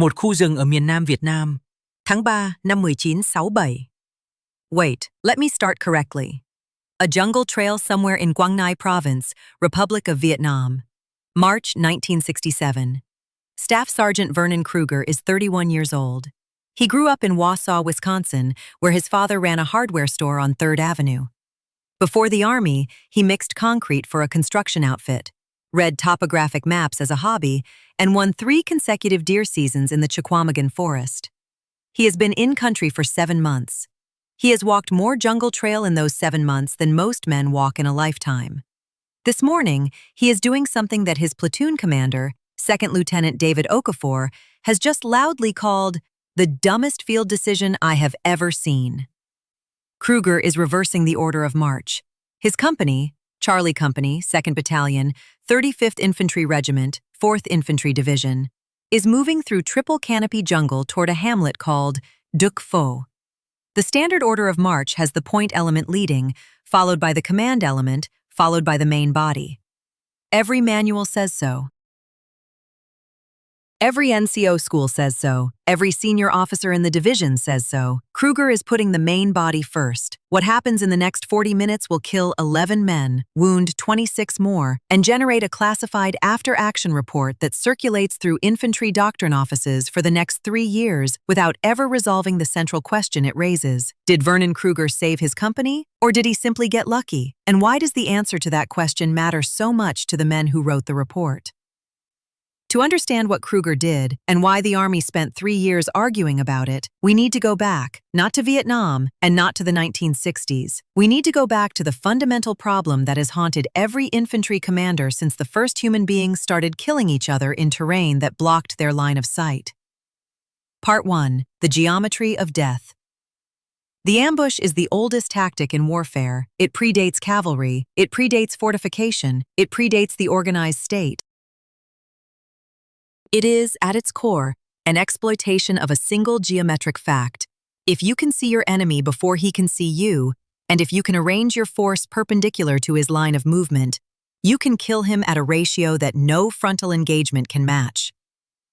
Một khu rừng ở miền Nam Việt Nam, tháng 3 năm 1967. Wait, let me start correctly. A jungle trail somewhere in Quang Ngai Province, Republic of Vietnam. March 1967. Staff Sergeant Vernon Kruger is 31 years old. He grew up in Wausau, Wisconsin, where his father ran a hardware store on 3rd Avenue. Before the Army, he mixed concrete for a construction outfit, read topographic maps as a hobby, and won 3 consecutive deer seasons in the Chequamegon Forest. He has been in country for 7 months. He has walked more jungle trail in those 7 months than most men walk in a lifetime. This morning, he is doing something that his platoon commander, 2nd Lieutenant David Okafor, has just loudly called the dumbest field decision I have ever seen. Kruger is reversing the order of march. His company, Charlie Company, 2nd Battalion, 35th Infantry Regiment, 4th Infantry Division, is moving through triple canopy jungle toward a hamlet called Duc Pho. The standard order of march has the point element leading, followed by the command element, followed by the main body. Every manual says so. Every NCO school says so. Every senior officer in the division says so. Kruger is putting the main body first. What happens in the next 40 minutes will kill 11 men, wound 26 more, and generate a classified after-action report that circulates through infantry doctrine offices for the next 3 years without ever resolving the central question it raises. Did Vernon Kruger save his company, or did he simply get lucky? And why does the answer to that question matter so much to the men who wrote the report? To understand what Kruger did and why the Army spent 3 years arguing about it, we need to go back, not to Vietnam and not to the 1960s. We need to go back to the fundamental problem that has haunted every infantry commander since the first human beings started killing each other in terrain that blocked their line of sight. Part 1. The Geometry of Death. The ambush is the oldest tactic in warfare. It predates cavalry, it predates fortification, it predates the organized state. It is, at its core, an exploitation of a single geometric fact. If you can see your enemy before he can see you, and if you can arrange your force perpendicular to his line of movement, you can kill him at a ratio that no frontal engagement can match.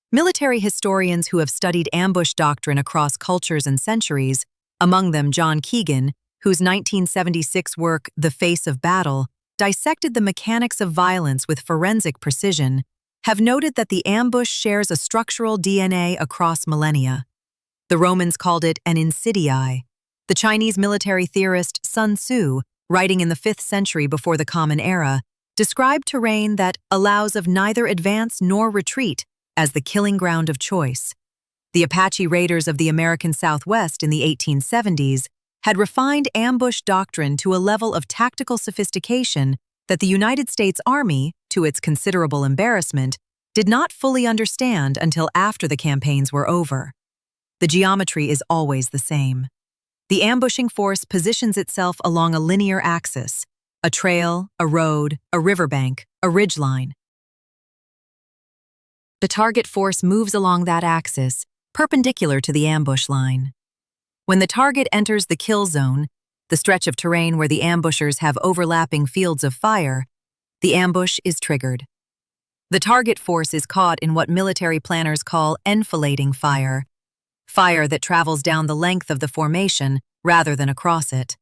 Military historians who have studied ambush doctrine across cultures and centuries, among them John Keegan, whose 1976 work, The Face of Battle, dissected the mechanics of violence with forensic precision, have noted that the ambush shares a structural DNA across millennia. The Romans called it an insidiae. The Chinese military theorist Sun Tzu, writing in the 5th century before the Common Era, described terrain that allows of neither advance nor retreat as the killing ground of choice. The Apache raiders of the American Southwest in the 1870s had refined ambush doctrine to a level of tactical sophistication that the United States Army, to its considerable embarrassment, did not fully understand until after the campaigns were over. The geometry is always the same. The ambushing force positions itself along a linear axis, a trail, a road, a riverbank, a ridgeline. The target force moves along that axis, perpendicular to the ambush line. When the target enters the kill zone, the stretch of terrain where the ambushers have overlapping fields of fire, the ambush is triggered. The target force is caught in what military planners call enfilading fire, fire that travels down the length of the formation rather than across it.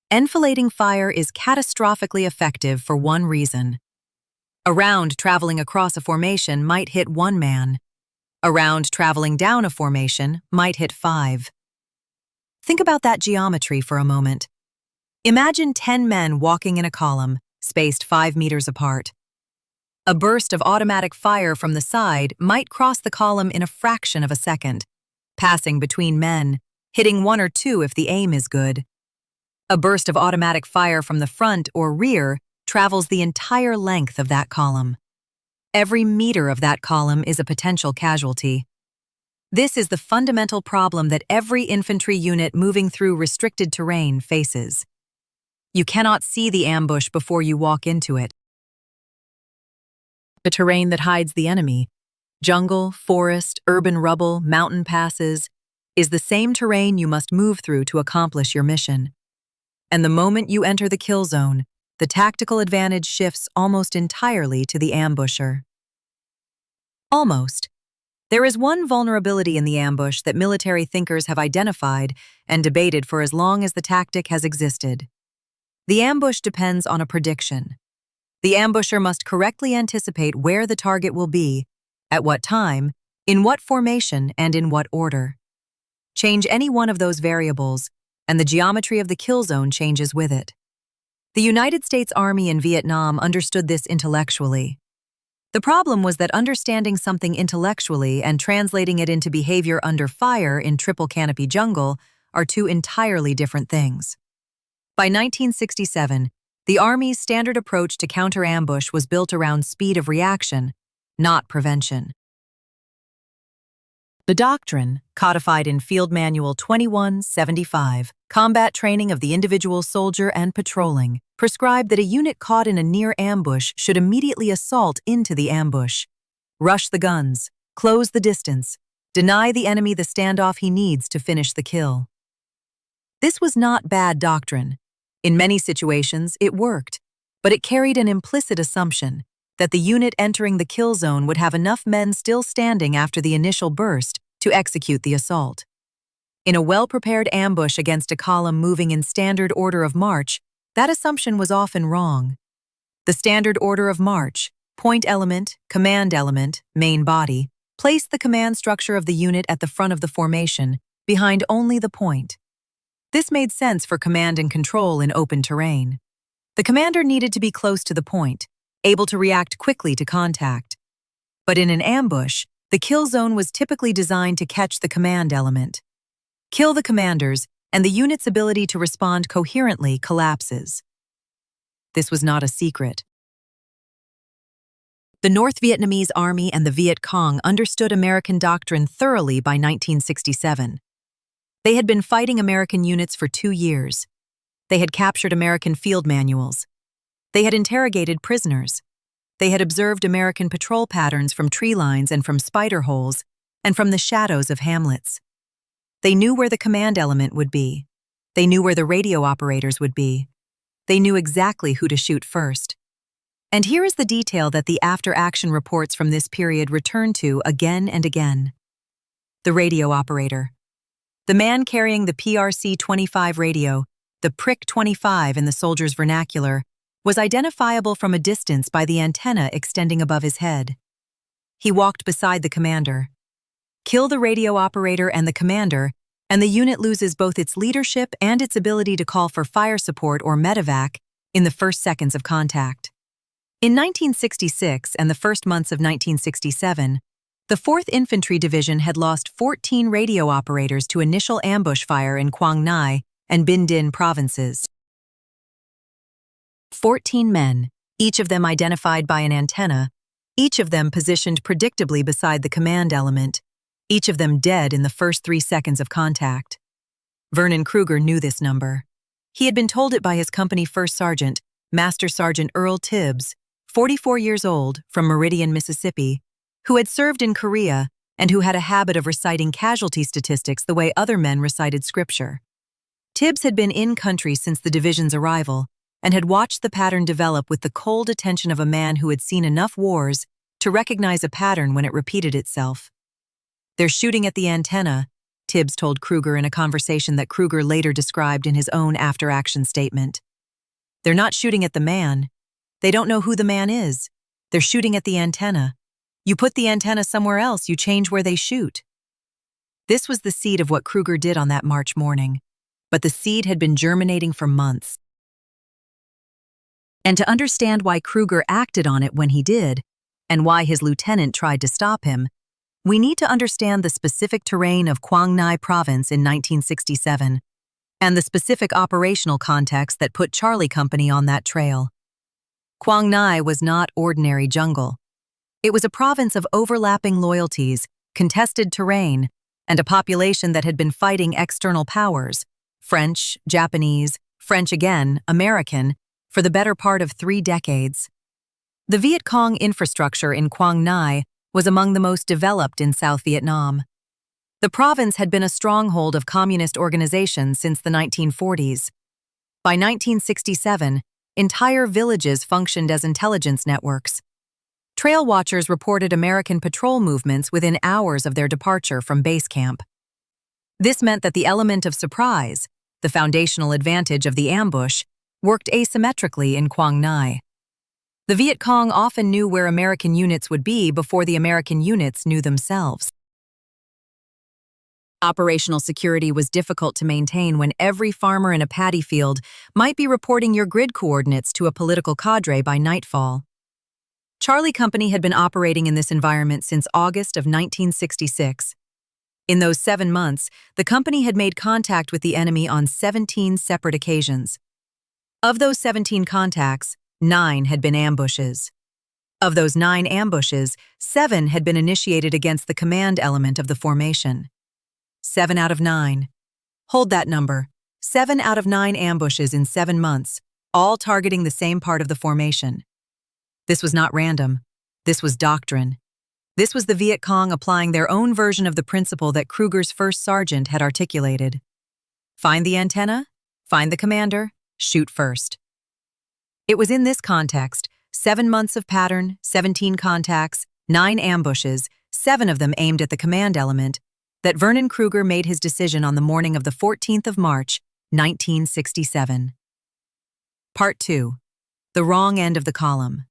Enfilading fire is catastrophically effective for one reason. A round traveling across a formation might hit 1 man. A round traveling down a formation might hit 5. Think about that geometry for a moment. Imagine 10 men walking in a column, spaced 5 meters apart. A burst of automatic fire from the side might cross the column in a fraction of a second, passing between men, hitting 1 or 2 if the aim is good. A burst of automatic fire from the front or rear travels the entire length of that column. Every meter of that column is a potential casualty. This is the fundamental problem that every infantry unit moving through restricted terrain faces. You cannot see the ambush before you walk into it. The terrain that hides the enemy, jungle, forest, urban rubble, mountain passes, is the same terrain you must move through to accomplish your mission. And the moment you enter the kill zone, the tactical advantage shifts almost entirely to the ambusher. Almost. There is one vulnerability in the ambush that military thinkers have identified and debated for as long as the tactic has existed. The ambush depends on a prediction. The ambusher must correctly anticipate where the target will be, at what time, in what formation, and in what order. Change any one of those variables, and the geometry of the kill zone changes with it. The United States Army in Vietnam understood this intellectually. The problem was that understanding something intellectually and translating it into behavior under fire in triple canopy jungle are two entirely different things. By 1967, the Army's standard approach to counter-ambush was built around speed of reaction, not prevention. The doctrine, codified in Field Manual 2175, Combat Training of the Individual Soldier and Patrolling, prescribed that a unit caught in a near ambush should immediately assault into the ambush, rush the guns, close the distance, deny the enemy the standoff he needs to finish the kill. This was not bad doctrine. In many situations, it worked, but it carried an implicit assumption that the unit entering the kill zone would have enough men still standing after the initial burst to execute the assault. In a well-prepared ambush against a column moving in standard order of march, that assumption was often wrong. The standard order of march, point element, command element, main body, placed the command structure of the unit at the front of the formation, behind only the point. This made sense for command and control in open terrain. The commander needed to be close to the point, able to react quickly to contact. But in an ambush, the kill zone was typically designed to catch the command element. Kill the commanders, and the unit's ability to respond coherently collapses. This was not a secret. The North Vietnamese Army and the Viet Cong understood American doctrine thoroughly by 1967. They had been fighting American units for 2 years. They had captured American field manuals. They had interrogated prisoners. They had observed American patrol patterns from tree lines and from spider holes, and from the shadows of hamlets. They knew where the command element would be. They knew where the radio operators would be. They knew exactly who to shoot first. And here is the detail that the after-action reports from this period return to again and again. The radio operator. The man carrying the PRC-25 radio, the Prick-25 in the soldier's vernacular, was identifiable from a distance by the antenna extending above his head. He walked beside the commander. Kill the radio operator and the commander, and the unit loses both its leadership and its ability to call for fire support or medevac in the first seconds of contact. In 1966 and the first months of 1967, the 4th Infantry Division had lost 14 radio operators to initial ambush fire in Quang Ngai and Binh Dinh provinces. 14 men, each of them identified by an antenna, each of them positioned predictably beside the command element, each of them dead in the first 3 seconds of contact. Vernon Kruger knew this number. He had been told it by his company first sergeant, Master Sergeant Earl Tibbs, 44 years old, from Meridian, Mississippi, who had served in Korea and who had a habit of reciting casualty statistics the way other men recited scripture. Tibbs had been in country since the division's arrival and had watched the pattern develop with the cold attention of a man who had seen enough wars to recognize a pattern when it repeated itself. "They're shooting at the antenna," Tibbs told Kruger in a conversation that Kruger later described in his own after-action statement. "They're not shooting at the man. They don't know who the man is. They're shooting at the antenna. You put the antenna somewhere else, you change where they shoot." This was the seed of what Kruger did on that March morning, but the seed had been germinating for months. And to understand why Kruger acted on it when he did, and why his lieutenant tried to stop him, we need to understand the specific terrain of Quang Ngai Province in 1967, and the specific operational context that put Charlie Company on that trail. Quang Ngai was not ordinary jungle. It was a province of overlapping loyalties, contested terrain, and a population that had been fighting external powers, French, Japanese, French again, American, for the better part of 3 decades. The Viet Cong infrastructure in Quang Ngai was among the most developed in South Vietnam. The province had been a stronghold of communist organizations since the 1940s. By 1967, entire villages functioned as intelligence networks. Trail watchers reported American patrol movements within hours of their departure from base camp. This meant that the element of surprise, the foundational advantage of the ambush, worked asymmetrically in Quang Ngai. The Viet Cong often knew where American units would be before the American units knew themselves. Operational security was difficult to maintain when every farmer in a paddy field might be reporting your grid coordinates to a political cadre by nightfall. Charlie Company had been operating in this environment since August of 1966. In those 7 months, the company had made contact with the enemy on 17 separate occasions. Of those 17 contacts, 9 had been ambushes. Of those 9 ambushes, 7 had been initiated against the command element of the formation. 7 out of 9. Hold that number. 7 out of 9 ambushes in 7 months, all targeting the same part of the formation. This was not random. This was doctrine. This was the Viet Cong applying their own version of the principle that Kruger's first sergeant had articulated. Find the antenna, find the commander, shoot first. It was in this context, 7 months of pattern, 17 contacts, 9 ambushes, 7 of them aimed at the command element, that Vernon Kruger made his decision on the morning of the 14th of March, 1967. Part 2. The wrong end of the column.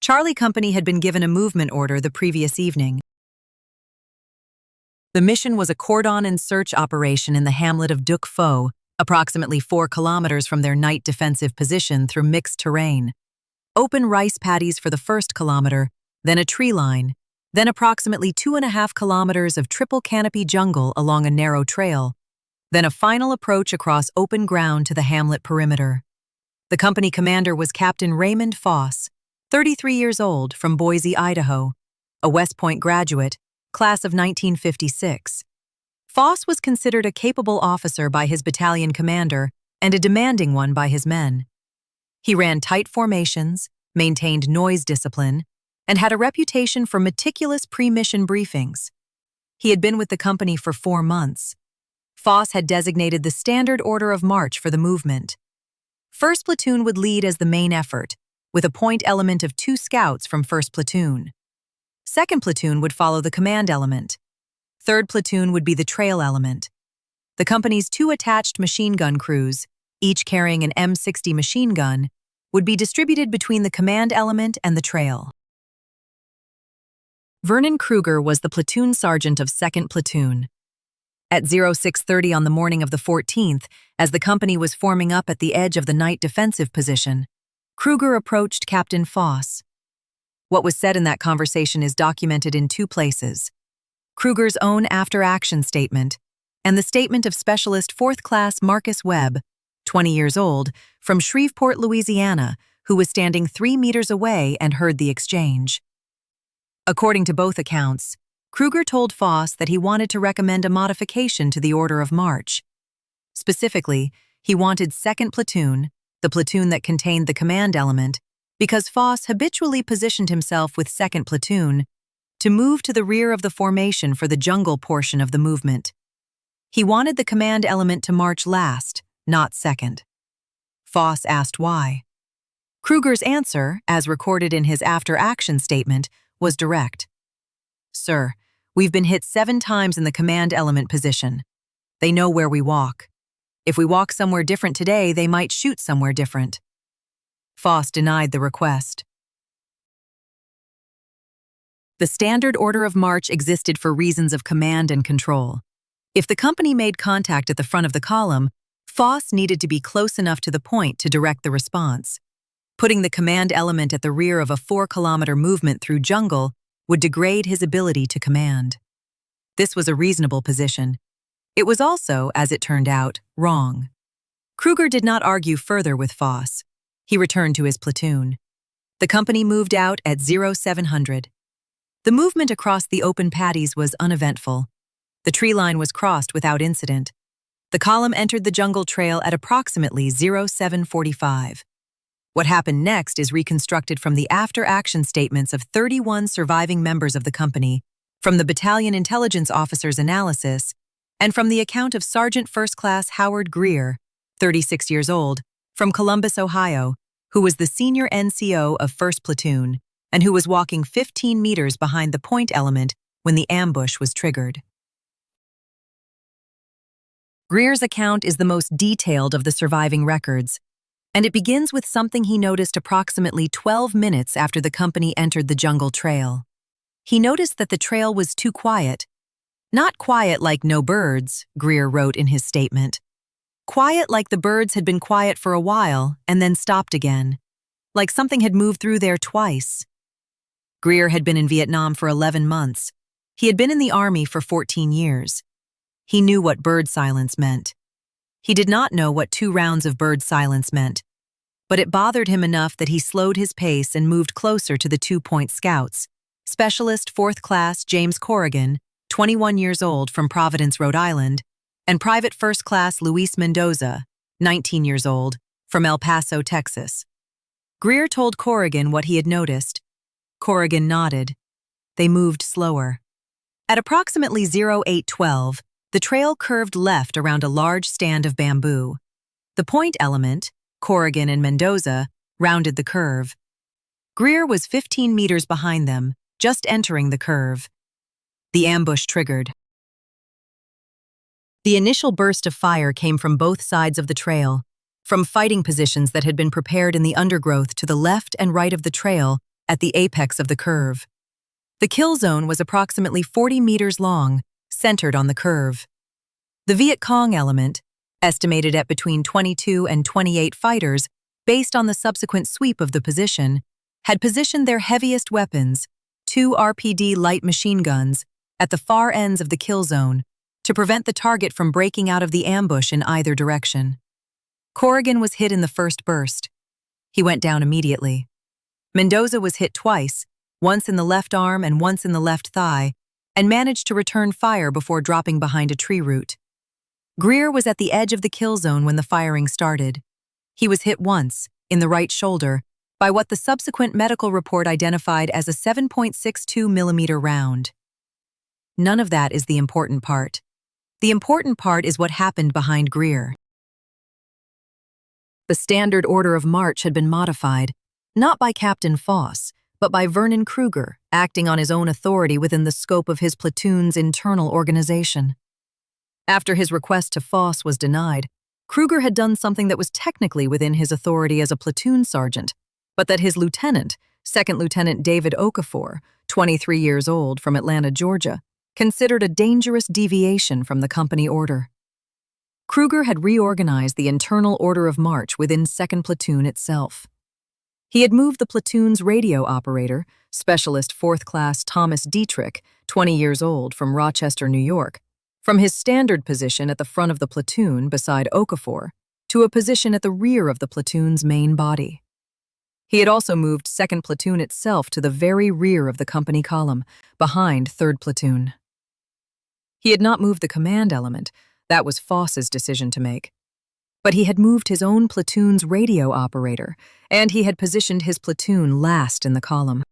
Charlie Company had been given a movement order the previous evening. The mission was a cordon and search operation in the hamlet of Duc Pho, approximately 4 kilometers from their night defensive position through mixed terrain. Open rice paddies for the first kilometer, then a tree line, then approximately 2.5 kilometers of triple canopy jungle along a narrow trail, then a final approach across open ground to the hamlet perimeter. The company commander was Captain Raymond Foss, 33 years old, from Boise, Idaho, a West Point graduate, class of 1956. Foss was considered a capable officer by his battalion commander and a demanding one by his men. He ran tight formations, maintained noise discipline, and had a reputation for meticulous pre-mission briefings. He had been with the company for 4 months. Foss had designated the standard order of march for the movement. First Platoon would lead as the main effort, with a point element of 2 scouts from First Platoon. Second Platoon would follow the command element. Third Platoon would be the trail element. The company's 2 attached machine gun crews, each carrying an M60 machine gun, would be distributed between the command element and the trail. Vernon Kruger was the platoon sergeant of 2nd Platoon. At 0630 on the morning of the 14th, as the company was forming up at the edge of the night defensive position, Kruger approached Captain Foss. What was said in that conversation is documented in 2 places: Kruger's own after-action statement and the statement of Specialist 4th Class Marcus Webb, 20 years old, from Shreveport, Louisiana, who was standing 3 meters away and heard the exchange. According to both accounts, Kruger told Foss that he wanted to recommend a modification to the order of march. Specifically, he wanted 2nd Platoon, the platoon that contained the command element, because Foss habitually positioned himself with 2nd Platoon to move to the rear of the formation for the jungle portion of the movement. He wanted the command element to march last, not second. Foss asked why. Kruger's answer, as recorded in his after-action statement, was direct. "Sir, we've been hit 7 times in the command element position. They know where we walk. If we walk somewhere different today, they might shoot somewhere different." Foss denied the request. The standard order of march existed for reasons of command and control. If the company made contact at the front of the column, Foss needed to be close enough to the point to direct the response. Putting the command element at the rear of a 4-kilometer movement through jungle would degrade his ability to command. This was a reasonable position. It was also, as it turned out, wrong. Kruger did not argue further with Foss. He returned to his platoon. The company moved out at 0700. The movement across the open paddies was uneventful. The tree line was crossed without incident. The column entered the jungle trail at approximately 0745. What happened next is reconstructed from the after-action statements of 31 surviving members of the company, from the battalion intelligence officer's analysis, and from the account of Sergeant First Class Howard Greer, 36 years old, from Columbus, Ohio, who was the senior NCO of 1st Platoon and who was walking 15 meters behind the point element when the ambush was triggered. Greer's account is the most detailed of the surviving records, and it begins with something he noticed approximately 12 minutes after the company entered the jungle trail. He noticed that the trail was too quiet. Not quiet like no birds, Greer wrote in his statement. Quiet like the birds had been quiet for a while and then stopped again, like something had moved through there twice. Greer had been in Vietnam for 11 months. He had been in the army for 14 years. He knew what bird silence meant. He did not know what 2 rounds of bird silence meant, but it bothered him enough that he slowed his pace and moved closer to the 2-point scouts. Specialist 4th Class James Corrigan, 21 years old, from Providence, Rhode Island, and Private 1st Class Luis Mendoza, 19 years old, from El Paso, Texas. Greer told Corrigan what he had noticed. Corrigan nodded. They moved slower. At approximately 0812, the trail curved left around a large stand of bamboo. The point element, Corrigan and Mendoza, rounded the curve. Greer was 15 meters behind them, just entering the curve. The ambush triggered. The initial burst of fire came from both sides of the trail, from fighting positions that had been prepared in the undergrowth to the left and right of the trail at the apex of the curve. The kill zone was approximately 40 meters long, centered on the curve. The Viet Cong element, estimated at between 22 and 28 fighters based on the subsequent sweep of the position, had positioned their heaviest weapons, 2 RPD light machine guns, at the far ends of the kill zone to prevent the target from breaking out of the ambush in either direction. Corrigan was hit in the first burst. He went down immediately. Mendoza was hit twice, once in the left arm and once in the left thigh, and managed to return fire before dropping behind a tree root. Greer was at the edge of the kill zone when the firing started. He was hit once, in the right shoulder, by what the subsequent medical report identified as a 7.62 millimeter round. None of that is the important part. The important part is what happened behind Greer. The standard order of march had been modified, not by Captain Foss, but by Vernon Kruger, acting on his own authority within the scope of his platoon's internal organization. After his request to Foss was denied, Kruger had done something that was technically within his authority as a platoon sergeant, but that his lieutenant, 2nd Lieutenant David Okafor, 23 years old, from Atlanta, Georgia, considered a dangerous deviation from the company order. Kruger had reorganized the internal order of march within 2nd Platoon itself. He had moved the platoon's radio operator, Specialist 4th Class Thomas Dietrich, 20 years old, from Rochester, New York, from his standard position at the front of the platoon beside Okafor to a position at the rear of the platoon's main body. He had also moved 2nd Platoon itself to the very rear of the company column, behind 3rd Platoon. He had not moved the command element. That was Foss's decision to make. But he had moved his own platoon's radio operator, and he had positioned his platoon last in the column.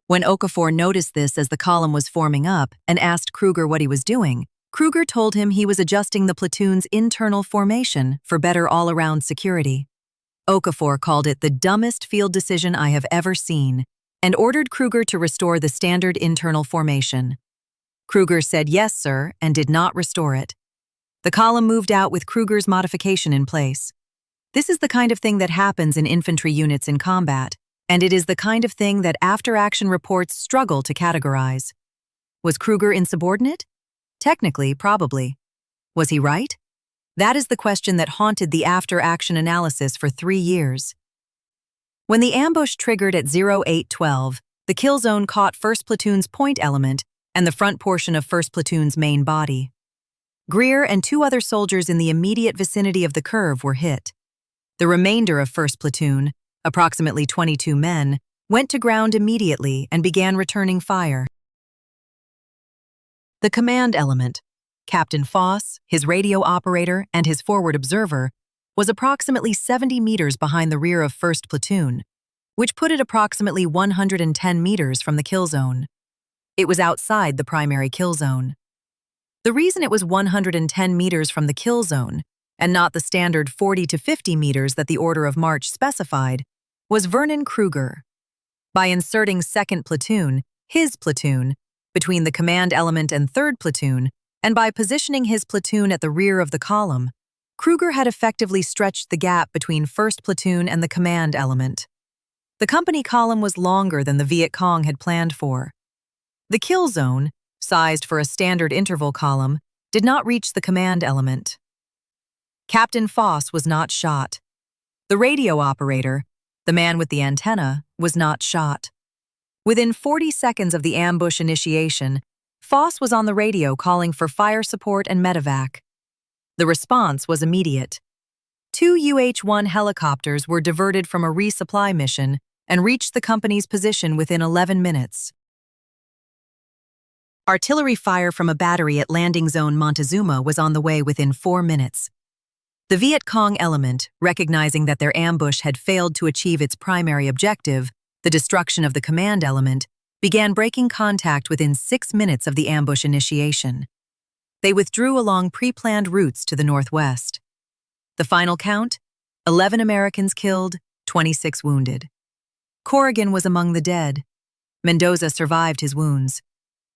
When Okafor noticed this as the column was forming up and asked Kruger what he was doing, Kruger told him he was adjusting the platoon's internal formation for better all-around security. Okafor called it the dumbest field decision I have ever seen and ordered Kruger to restore the standard internal formation. Kruger said yes, sir, and did not restore it. The column moved out with Kruger's modification in place. This is the kind of thing that happens in infantry units in combat, and it is the kind of thing that after-action reports struggle to categorize. Was Kruger insubordinate? Technically, probably. Was he right? That is the question that haunted the after-action analysis for 3 years. When the ambush triggered at 0812, the kill zone caught 1st Platoon's point element and the front portion of 1st Platoon's main body. Greer and 2 other soldiers in the immediate vicinity of the curve were hit. The remainder of 1st Platoon, approximately 22 men, went to ground immediately and began returning fire. The command element, Captain Foss, his radio operator, and his forward observer, was approximately 70 meters behind the rear of 1st Platoon, which put it approximately 110 meters from the kill zone. It was outside the primary kill zone. The reason it was 110 meters from the kill zone, and not the standard 40 to 50 meters that the order of march specified, was Vernon Kruger, by inserting 2nd Platoon, his platoon, between the command element and 3rd Platoon, and by positioning his platoon at the rear of the column, Kruger had effectively stretched the gap between 1st Platoon and the command element. The company column was longer than the Viet Cong had planned for. The kill zone, sized for a standard interval column, did not reach the command element. Captain Foss was not shot. The radio operator, the man with the antenna, was not shot. Within 40 seconds of the ambush initiation, Foss was on the radio calling for fire support and medevac. The response was immediate. 2 UH-1 helicopters were diverted from a resupply mission and reached the company's position within 11 minutes. Artillery fire from a battery at landing zone Montezuma was on the way within 4 minutes. The Viet Cong element, recognizing that their ambush had failed to achieve its primary objective, the destruction of the command element, began breaking contact within 6 minutes of the ambush initiation. They withdrew along pre-planned routes to the northwest. The final count? 11 Americans killed, 26 wounded. Corrigan was among the dead. Mendoza survived his wounds.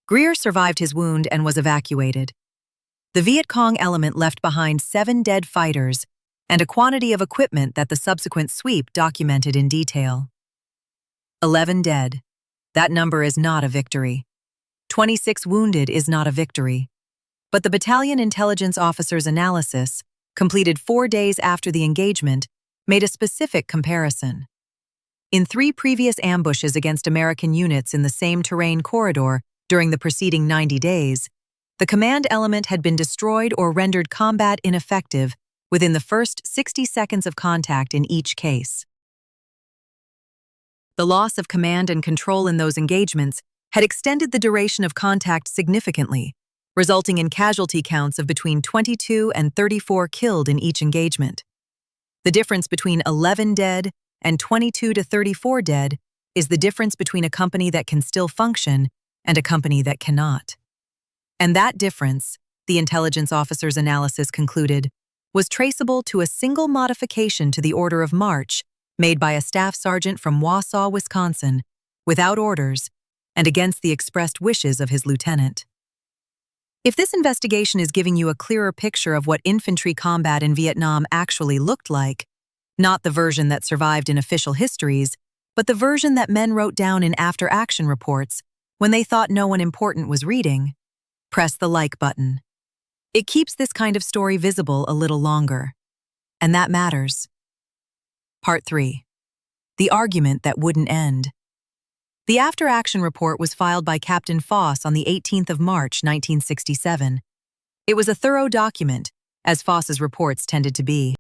Greer survived his wound and was evacuated. The Viet Cong element left behind 7 dead fighters and a quantity of equipment that the subsequent sweep documented in detail. 11 dead. That number is not a victory. 26 wounded is not a victory. But the battalion intelligence officer's analysis, completed 4 days after the engagement, made a specific comparison. In 3 previous ambushes against American units in the same terrain corridor during the preceding 90 days, the command element had been destroyed or rendered combat ineffective within the first 60 seconds of contact in each case. The loss of command and control in those engagements had extended the duration of contact significantly, resulting in casualty counts of between 22 and 34 killed in each engagement. The difference between 11 dead and 22 to 34 dead is the difference between a company that can still function and a company that cannot. And that difference, the intelligence officer's analysis concluded, was traceable to a single modification to the order of march made by a staff sergeant from Wausau, Wisconsin, without orders and against the expressed wishes of his lieutenant. If this investigation is giving you a clearer picture of what infantry combat in Vietnam actually looked like, not the version that survived in official histories, but the version that men wrote down in after-action reports when they thought no one important was reading, press the like button. It keeps this kind of story visible a little longer. And that matters. Part 3. The argument that wouldn't end. The after-action report was filed by Captain Foss on the 18th of March, 1967. It was a thorough document, as Foss's reports tended to be.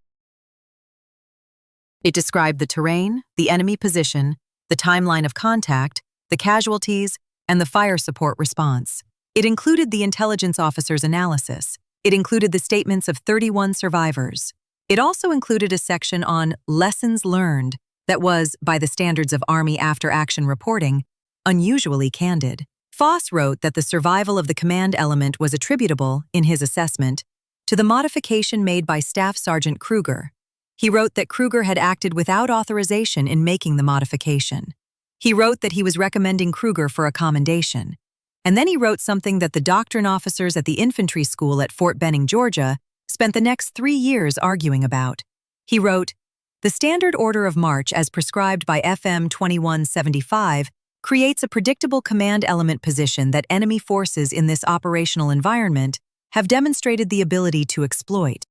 It described the terrain, the enemy position, the timeline of contact, the casualties, and the fire support response. It included the intelligence officer's analysis. It included the statements of 31 survivors. It also included a section on lessons learned that was, by the standards of Army after-action reporting, unusually candid. Foss wrote that the survival of the command element was attributable, in his assessment, to the modification made by Staff Sergeant Kruger. He wrote that Kruger had acted without authorization in making the modification. He wrote that he was recommending Kruger for a commendation. And then he wrote something that the doctrine officers at the infantry school at Fort Benning, Georgia, spent the next 3 years arguing about. He wrote, "The standard order of march as prescribed by FM 2175 creates a predictable command element position that enemy forces in this operational environment have demonstrated the ability to exploit.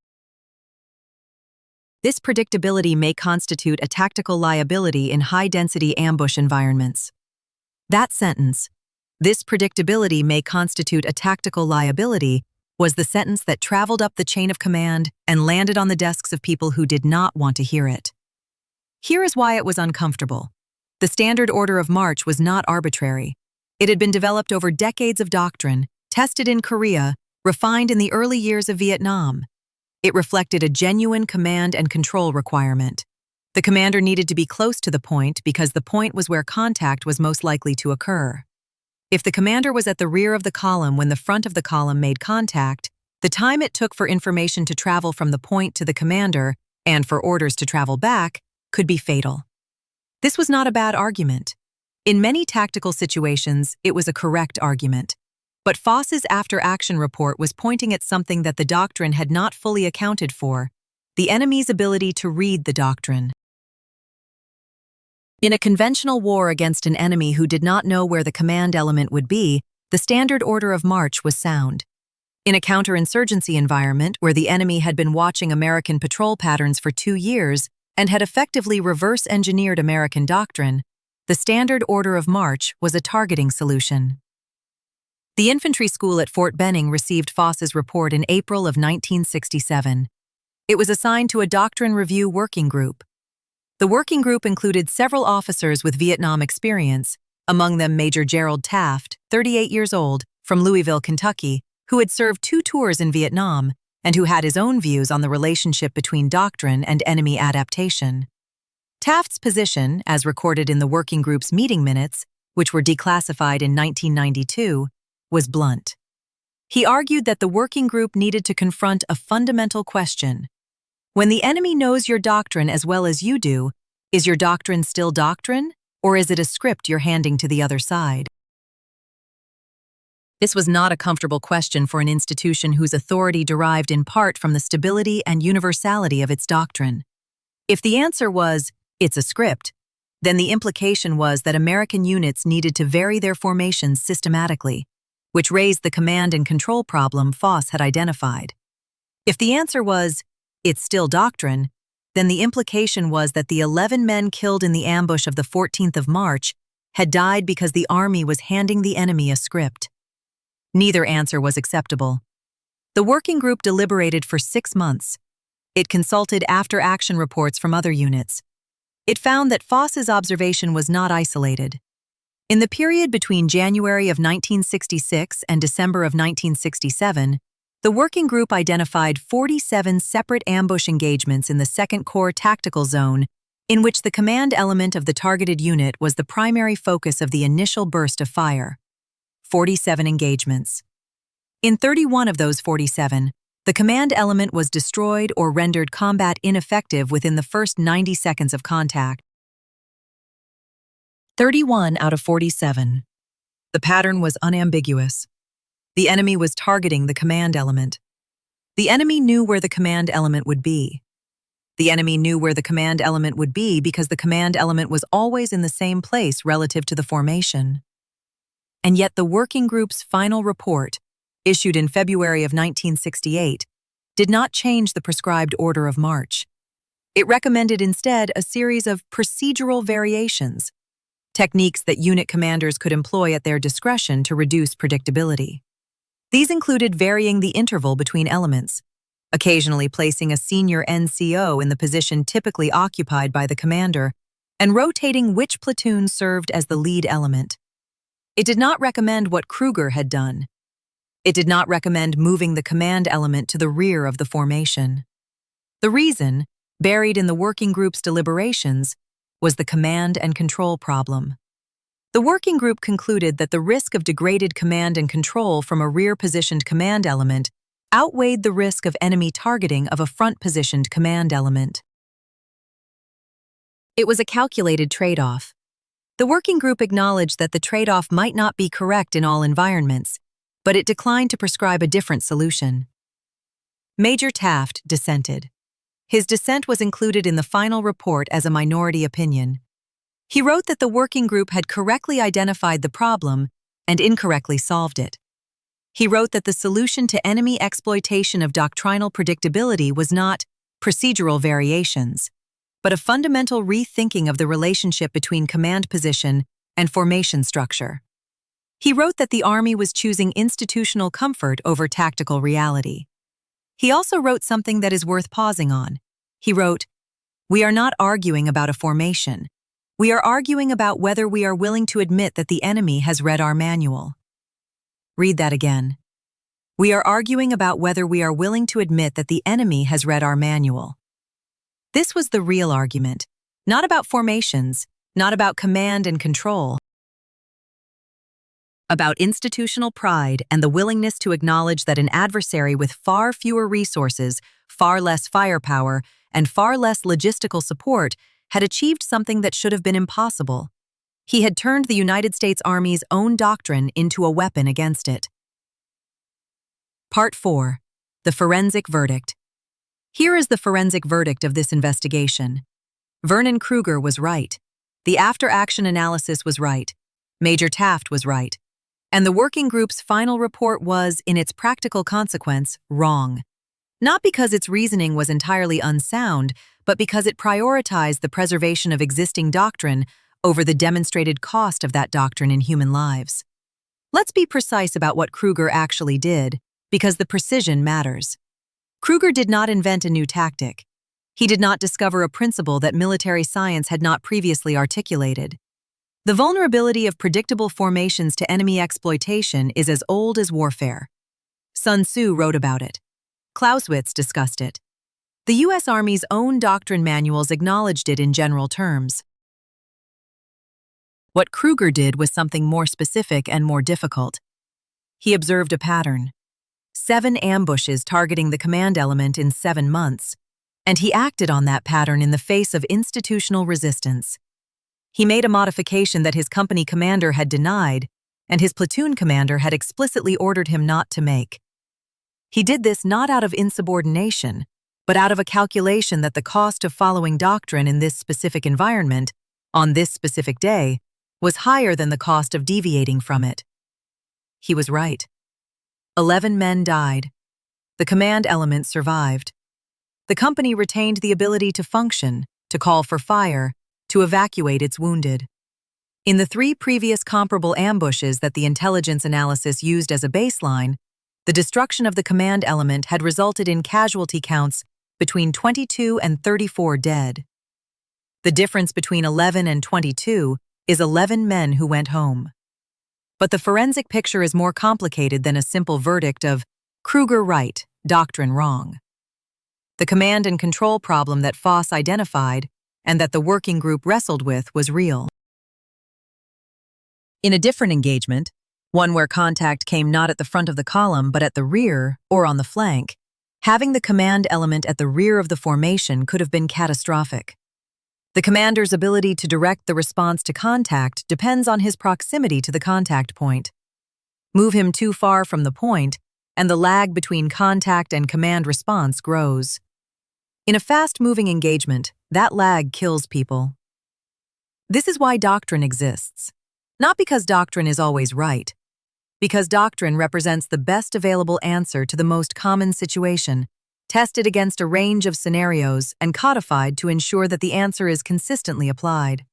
This predictability may constitute a tactical liability in high-density ambush environments." That sentence, "This predictability may constitute a tactical liability," was the sentence that traveled up the chain of command and landed on the desks of people who did not want to hear it. Here is why it was uncomfortable. The standard order of march was not arbitrary. It had been developed over decades of doctrine, tested in Korea, refined in the early years of Vietnam. It reflected a genuine command and control requirement. The commander needed to be close to the point because the point was where contact was most likely to occur. If the commander was at the rear of the column when the front of the column made contact, the time it took for information to travel from the point to the commander and for orders to travel back could be fatal. This was not a bad argument. In many tactical situations, it was a correct argument. But Foss's after-action report was pointing at something that the doctrine had not fully accounted for: the enemy's ability to read the doctrine. In a conventional war against an enemy who did not know where the command element would be, the standard order of march was sound. In a counterinsurgency environment where the enemy had been watching American patrol patterns for 2 years and had effectively reverse-engineered American doctrine, the standard order of march was a targeting solution. The infantry school at Fort Benning received Foss's report in April of 1967. It was assigned to a doctrine review working group. The working group included several officers with Vietnam experience, among them Major Gerald Taft, 38 years old, from Louisville, Kentucky, who had served 2 tours in Vietnam and who had his own views on the relationship between doctrine and enemy adaptation. Taft's position, as recorded in the working group's meeting minutes, which were declassified in 1992, was blunt. He argued that the working group needed to confront a fundamental question. When the enemy knows your doctrine as well as you do, is your doctrine still doctrine, or is it a script you're handing to the other side? This was not a comfortable question for an institution whose authority derived in part from the stability and universality of its doctrine. If the answer was, it's a script, then the implication was that American units needed to vary their formations systematically, which raised the command and control problem Foss had identified. If the answer was, it's still doctrine, then the implication was that the 11 men killed in the ambush of the 14th of March had died because the Army was handing the enemy a script. Neither answer was acceptable. The working group deliberated for 6 months. It consulted after-action reports from other units. It found that Foss's observation was not isolated. In the period between January of 1966 and December of 1967, the working group identified 47 separate ambush engagements in the 2nd Corps Tactical Zone, in which the command element of the targeted unit was the primary focus of the initial burst of fire. 47 engagements. In 31 of those 47, the command element was destroyed or rendered combat ineffective within the first 90 seconds of contact. 31 out of 47. The pattern was unambiguous. The enemy was targeting the command element. The enemy knew where the command element would be. The enemy knew where the command element would be because the command element was always in the same place relative to the formation. And yet the working group's final report, issued in February of 1968, did not change the prescribed order of march. It recommended instead a series of procedural variations, techniques that unit commanders could employ at their discretion to reduce predictability. These included varying the interval between elements, occasionally placing a senior NCO in the position typically occupied by the commander, and rotating which platoon served as the lead element. It did not recommend what Kruger had done. It did not recommend moving the command element to the rear of the formation. The reason, buried in the working group's deliberations, was the command and control problem. The working group concluded that the risk of degraded command and control from a rear-positioned command element outweighed the risk of enemy targeting of a front-positioned command element. It was a calculated trade-off. The working group acknowledged that the trade-off might not be correct in all environments, but it declined to prescribe a different solution. Major Taft dissented. His dissent was included in the final report as a minority opinion. He wrote that the working group had correctly identified the problem and incorrectly solved it. He wrote that the solution to enemy exploitation of doctrinal predictability was not procedural variations, but a fundamental rethinking of the relationship between command position and formation structure. He wrote that the Army was choosing institutional comfort over tactical reality. He also wrote something that is worth pausing on. He wrote, "We are not arguing about a formation. We are arguing about whether we are willing to admit that the enemy has read our manual." Read that again. We are arguing about whether we are willing to admit that the enemy has read our manual. This was the real argument, not about formations, not about command and control, about institutional pride and the willingness to acknowledge that an adversary with far fewer resources, far less firepower, and far less logistical support had achieved something that should have been impossible. He had turned the United States Army's own doctrine into a weapon against it. Part 4. The Forensic Verdict. Here is the forensic verdict of this investigation. Vernon Kruger was right. The after-action analysis was right. Major Taft was right. And the working group's final report was, in its practical consequence, wrong. Not because its reasoning was entirely unsound, but because it prioritized the preservation of existing doctrine over the demonstrated cost of that doctrine in human lives. Let's be precise about what Kruger actually did, because the precision matters. Kruger did not invent a new tactic. He did not discover a principle that military science had not previously articulated. The vulnerability of predictable formations to enemy exploitation is as old as warfare. Sun Tzu wrote about it. Clausewitz discussed it. The U.S. Army's own doctrine manuals acknowledged it in general terms. What Kruger did was something more specific and more difficult. He observed a pattern. 7 ambushes targeting the command element in 7 months, and he acted on that pattern in the face of institutional resistance. He made a modification that his company commander had denied, and his platoon commander had explicitly ordered him not to make. He did this not out of insubordination, but out of a calculation that the cost of following doctrine in this specific environment, on this specific day, was higher than the cost of deviating from it. He was right. 11 men died. The command element survived. The company retained the ability to function, to call for fire, to evacuate its wounded. In the 3 previous comparable ambushes that the intelligence analysis used as a baseline, the destruction of the command element had resulted in casualty counts between 22 and 34 dead. The difference between 11 and 22 is 11 men who went home. But the forensic picture is more complicated than a simple verdict of Kruger right, doctrine wrong. The command and control problem that Foss identified and that the working group wrestled with was real. In a different engagement, one where contact came not at the front of the column but at the rear or on the flank, having the command element at the rear of the formation could have been catastrophic. The commander's ability to direct the response to contact depends on his proximity to the contact point. Move him too far from the point, and the lag between contact and command response grows. In a fast-moving engagement, that lag kills people. This is why doctrine exists. Not because doctrine is always right, because doctrine represents the best available answer to the most common situation, tested against a range of scenarios and codified to ensure that the answer is consistently applied.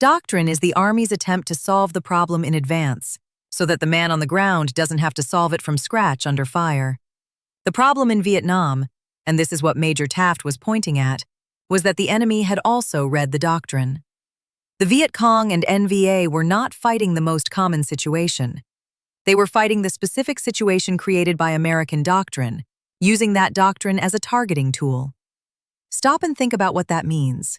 Doctrine is the Army's attempt to solve the problem in advance, so that the man on the ground doesn't have to solve it from scratch under fire. The problem in Vietnam, and this is what Major Taft was pointing at, was that the enemy had also read the doctrine. The Viet Cong and NVA were not fighting the most common situation. They were fighting the specific situation created by American doctrine, using that doctrine as a targeting tool. Stop and think about what that means.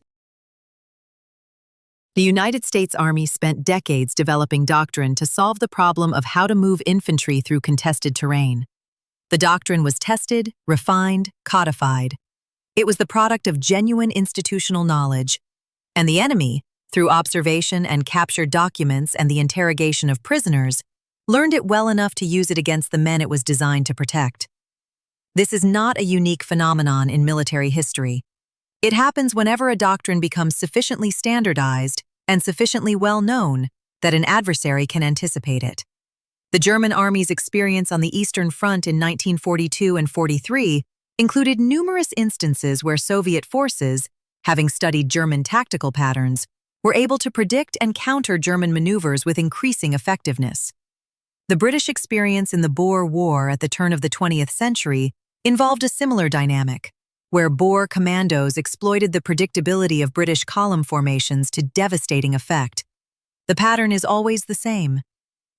The United States Army spent decades developing doctrine to solve the problem of how to move infantry through contested terrain. The doctrine was tested, refined, codified. It was the product of genuine institutional knowledge, and the enemy, through observation and captured documents and the interrogation of prisoners, learned it well enough to use it against the men it was designed to protect. This is not a unique phenomenon in military history. It happens whenever a doctrine becomes sufficiently standardized and sufficiently well known that an adversary can anticipate it. The German Army's experience on the Eastern Front in 1942 and 43 included numerous instances where Soviet forces, having studied German tactical patterns, were able to predict and counter German maneuvers with increasing effectiveness. The British experience in the Boer War at the turn of the 20th century involved a similar dynamic, where Boer commandos exploited the predictability of British column formations to devastating effect. The pattern is always the same.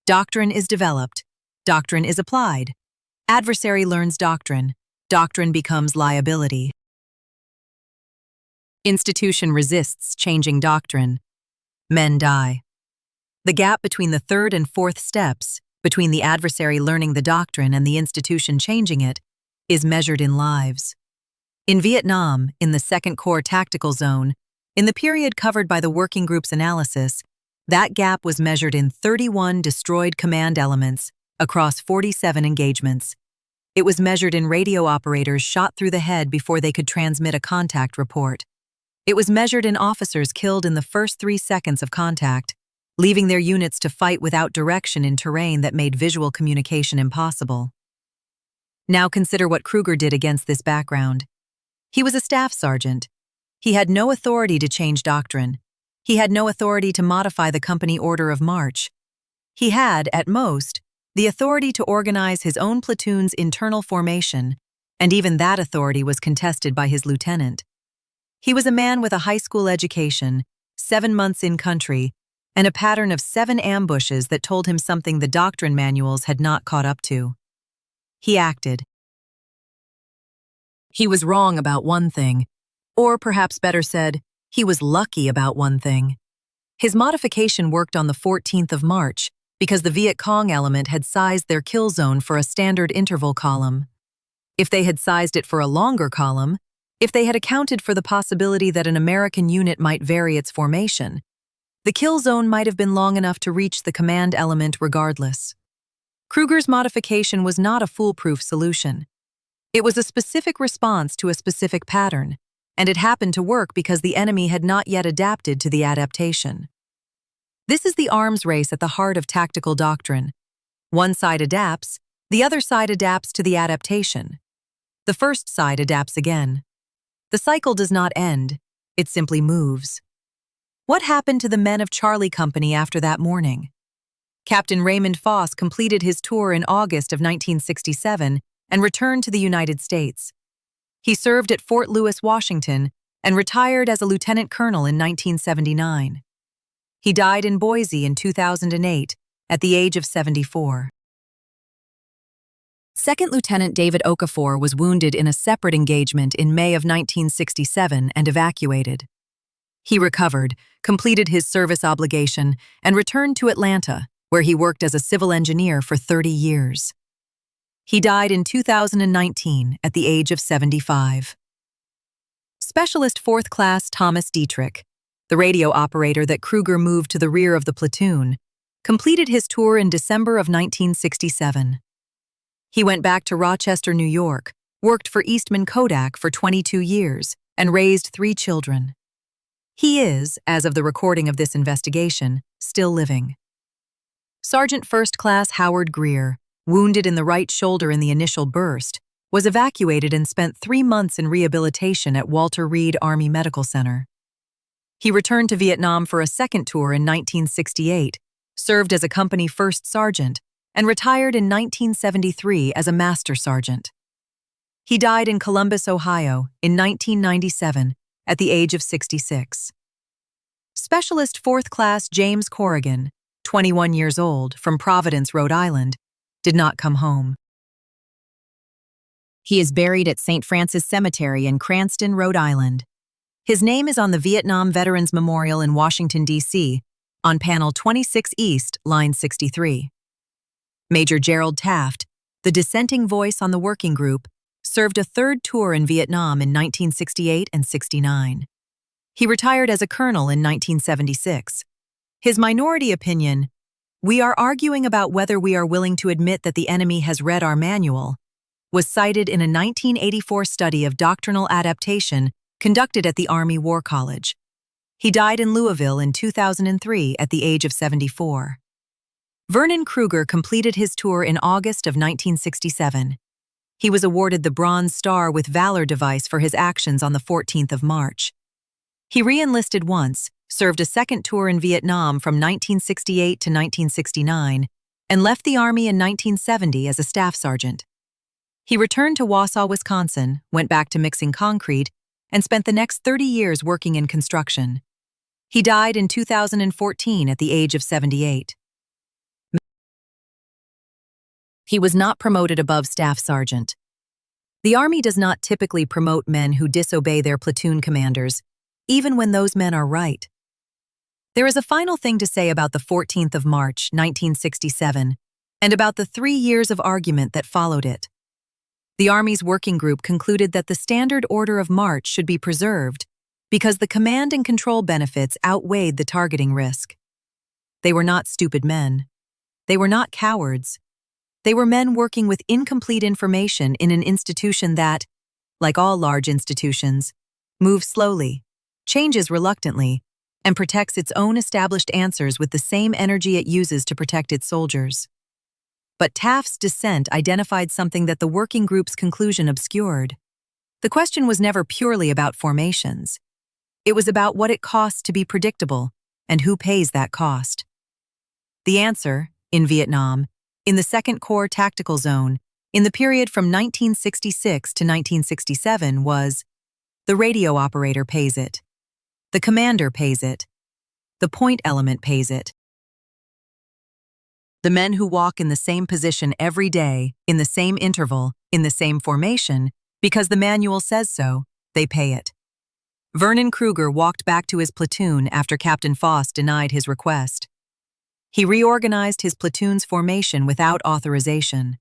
Doctrine is developed. Doctrine is applied. Adversary learns doctrine. Doctrine becomes liability. Institution resists changing doctrine. Men die. The gap between the 3rd and 4th steps, between the adversary learning the doctrine and the institution changing it, is measured in lives. In Vietnam, in the 2nd Corps Tactical Zone, in the period covered by the working group's analysis, That gap was measured in 31 destroyed command elements across 47 engagements. It was measured in radio operators shot through the head before they could transmit a contact report. It was measured in officers killed in the first 3 seconds of contact, leaving their units to fight without direction in terrain that made visual communication impossible. Now consider what Kruger did against this background. He was a staff sergeant. He had no authority to change doctrine. He had no authority to modify the company order of march. He had, at most, the authority to organize his own platoon's internal formation, and even that authority was contested by his lieutenant. He was a man with a high school education, 7 months in country, and a pattern of 7 ambushes that told him something the doctrine manuals had not caught up to. He acted. He was wrong about one thing, or perhaps better said, he was lucky about one thing. His modification worked on the 14th of March because the Viet Cong element had sized their kill zone for a standard interval column. If they had sized it for a longer column, if they had accounted for the possibility that an American unit might vary its formation, the kill zone might have been long enough to reach the command element regardless. Kruger's modification was not a foolproof solution. It was a specific response to a specific pattern, and it happened to work because the enemy had not yet adapted to the adaptation. This is the arms race at the heart of tactical doctrine. One side adapts, the other side adapts to the adaptation. The first side adapts again. The cycle does not end, it simply moves. What happened to the men of Charlie Company after that morning? Captain Raymond Foss completed his tour in August of 1967 and returned to the United States. He served at Fort Lewis, Washington, and retired as a lieutenant colonel in 1979. He died in Boise in 2008 at the age of 74. Second Lieutenant David Okafor was wounded in a separate engagement in May of 1967 and evacuated. He recovered, completed his service obligation, and returned to Atlanta, where he worked as a civil engineer for 30 years. He died in 2019 at the age of 75. Specialist 4th Class Thomas Dietrich, the radio operator that Kruger moved to the rear of the platoon, completed his tour in December of 1967. He went back to Rochester, New York, worked for Eastman Kodak for 22 years, and raised 3 children. He is, as of the recording of this investigation, still living. Sergeant 1st Class Howard Greer, wounded in the right shoulder in the initial burst, was evacuated and spent 3 months in rehabilitation at Walter Reed Army Medical Center. He returned to Vietnam for a second tour in 1968, served as a company first sergeant, and retired in 1973 as a master sergeant. He died in Columbus, Ohio, in 1997 at the age of 66. Specialist 4th Class James Corrigan, 21 years old, from Providence, Rhode Island, did not come home. He is buried at St. Francis Cemetery in Cranston, Rhode Island. His name is on the Vietnam Veterans Memorial in Washington, D.C., on panel 26 East, line 63. Major Gerald Taft, the dissenting voice on the working group, served a 3rd tour in Vietnam in 1968 and 69. He retired as a colonel in 1976. His minority opinion, "We are arguing about whether we are willing to admit that the enemy has read our manual," was cited in a 1984 study of doctrinal adaptation conducted at the Army War College. He died in Louisville in 2003 at the age of 74. Vernon Kruger completed his tour in August of 1967. He was awarded the Bronze Star with Valor device for his actions on the 14th of March. He re-enlisted once, served a second tour in Vietnam from 1968 to 1969, and left the Army in 1970 as a staff sergeant. He returned to Wausau, Wisconsin, went back to mixing concrete, and spent the next 30 years working in construction. He died in 2014 at the age of 78. He was not promoted above staff sergeant. The Army does not typically promote men who disobey their platoon commanders, even when those men are right. There is a final thing to say about the 14th of March, 1967, and about the 3 years of argument that followed it. The Army's working group concluded that the standard order of march should be preserved because the command and control benefits outweighed the targeting risk. They were not stupid men. They were not cowards. They were men working with incomplete information in an institution that, like all large institutions, moves slowly, changes reluctantly, and protects its own established answers with the same energy it uses to protect its soldiers. But Taft's dissent identified something that the working group's conclusion obscured. The question was never purely about formations. It was about what it costs to be predictable and who pays that cost. The answer, in Vietnam, in the Second Corps Tactical Zone, in the period from 1966 to 1967 was, the radio operator pays it. The commander pays it. The point element pays it. The men who walk in the same position every day, in the same interval, in the same formation, because the manual says so, they pay it. Vernon Kruger walked back to his platoon after Captain Foss denied his request. He reorganized his platoon's formation without authorization.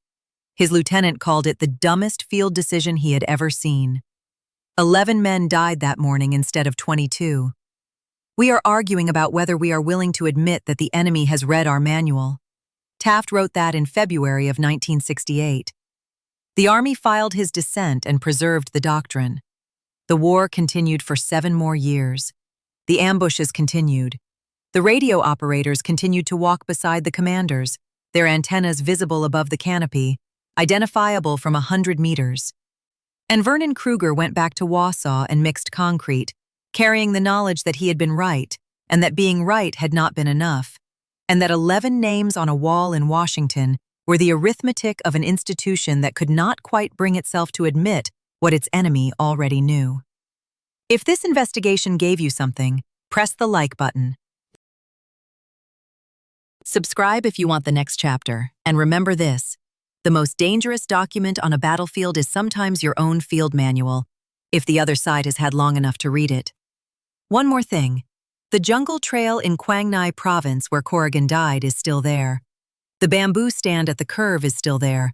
His lieutenant called it the dumbest field decision he had ever seen. 11 men died that morning instead of 22. We are arguing about whether we are willing to admit that the enemy has read our manual. Taft wrote that in February of 1968. The Army filed his dissent and preserved the doctrine. The war continued for 7 more years. The ambushes continued. The radio operators continued to walk beside the commanders, their antennas visible above the canopy, identifiable from 100 meters. And Vernon Kruger went back to Wausau and mixed concrete, carrying the knowledge that he had been right, and that being right had not been enough, and that 11 names on a wall in Washington were the arithmetic of an institution that could not quite bring itself to admit what its enemy already knew. If this investigation gave you something, press the like button. Subscribe if you want the next chapter, and remember this: the most dangerous document on a battlefield is sometimes your own field manual, if the other side has had long enough to read it. One more thing. The jungle trail in Quang Ngai Province where Corrigan died is still there. The bamboo stand at the curve is still there.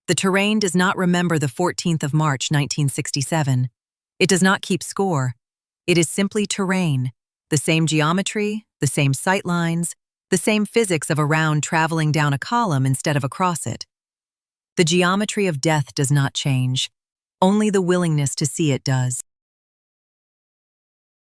The terrain does not remember the 14th of March, 1967. It does not keep score. It is simply terrain, the same geometry, the same sight lines, the same physics of a round traveling down a column instead of across it. The geometry of death does not change. Only the willingness to see it does.